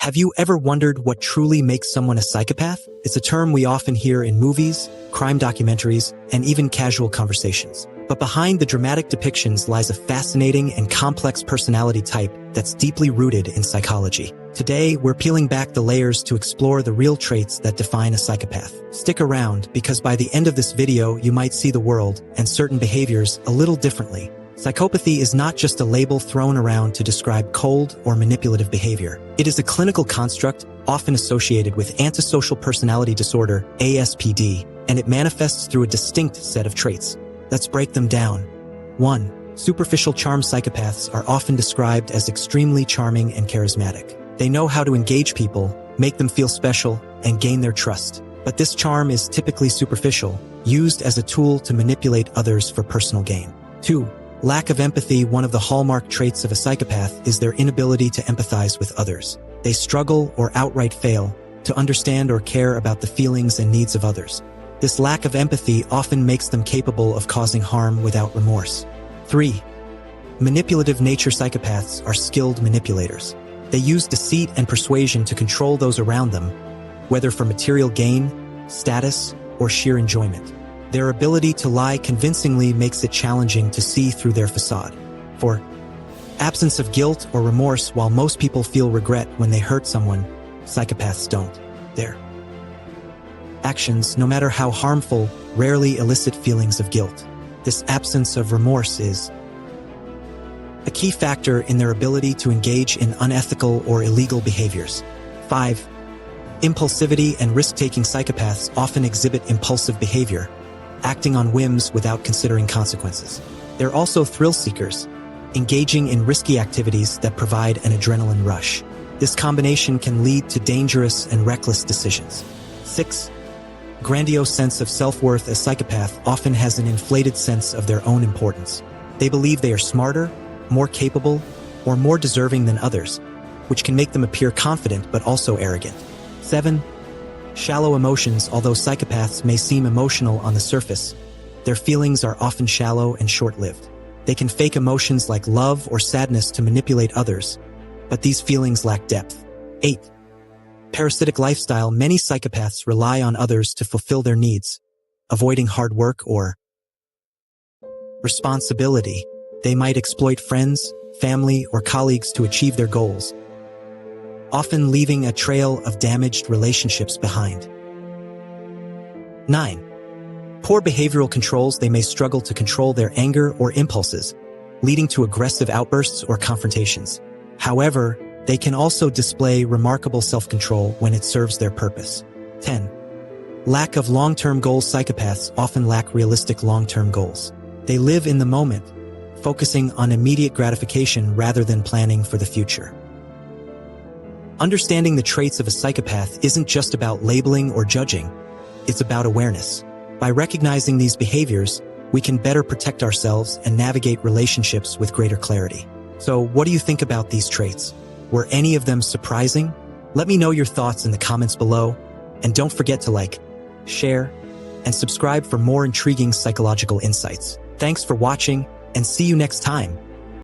Have you ever wondered what truly makes someone a psychopath? It's a term we often hear in movies, crime documentaries, and even casual conversations. But behind the dramatic depictions lies a fascinating and complex personality type that's deeply rooted in psychology. Today, we're peeling back the layers to explore the real traits that define a psychopath. Stick around, because by the end of this video, you might see the world and certain behaviors a little differently. Psychopathy is not just a label thrown around to describe cold or manipulative behavior. It is a clinical construct often associated with antisocial personality disorder, ASPD, and it manifests through a distinct set of traits. Let's break them down. 1. Superficial charm. Psychopaths are often described as extremely charming and charismatic. They know how to engage people, make them feel special, and gain their trust. But this charm is typically superficial, used as a tool to manipulate others for personal gain. 2. Lack of empathy. One of the hallmark traits of a psychopath is their inability to empathize with others. They struggle or outright fail to understand or care about the feelings and needs of others. This lack of empathy often makes them capable of causing harm without remorse. 3. Manipulative nature. Psychopaths are skilled manipulators. They use deceit and persuasion to control those around them, whether for material gain, status, or sheer enjoyment. Their ability to lie convincingly makes it challenging to see through their facade. 4. Absence of guilt or remorse. While most people feel regret when they hurt someone, psychopaths don't. Their actions, no matter how harmful, rarely elicit feelings of guilt. This absence of remorse is a key factor in their ability to engage in unethical or illegal behaviors. 5. Impulsivity and risk-taking. Psychopaths often exhibit impulsive behavior, acting on whims without considering consequences. They're also thrill-seekers, engaging in risky activities that provide an adrenaline rush. This combination can lead to dangerous and reckless decisions. 6. Grandiose sense of self-worth. A psychopath often has an inflated sense of their own importance. They believe they are smarter, more capable, or more deserving than others, which can make them appear confident but also arrogant. 7. Shallow emotions. Although psychopaths may seem emotional on the surface, their feelings are often shallow and short-lived. They can fake emotions like love or sadness to manipulate others, but these feelings lack depth. 8. Parasitic lifestyle. Many psychopaths rely on others to fulfill their needs, avoiding hard work or responsibility. They might exploit friends, family, or colleagues to achieve their goals, often leaving a trail of damaged relationships behind. 9. Poor behavioral controls. They may struggle to control their anger or impulses, leading to aggressive outbursts or confrontations. However, they can also display remarkable self-control when it serves their purpose. 10. Lack of long-term goals. Psychopaths often lack realistic long-term goals. They live in the moment, focusing on immediate gratification rather than planning for the future. Understanding the traits of a psychopath isn't just about labeling or judging, it's about awareness. By recognizing these behaviors, we can better protect ourselves and navigate relationships with greater clarity. So, what do you think about these traits? Were any of them surprising? Let me know your thoughts in the comments below, and don't forget to like, share, and subscribe for more intriguing psychological insights. Thanks for watching, and see you next time.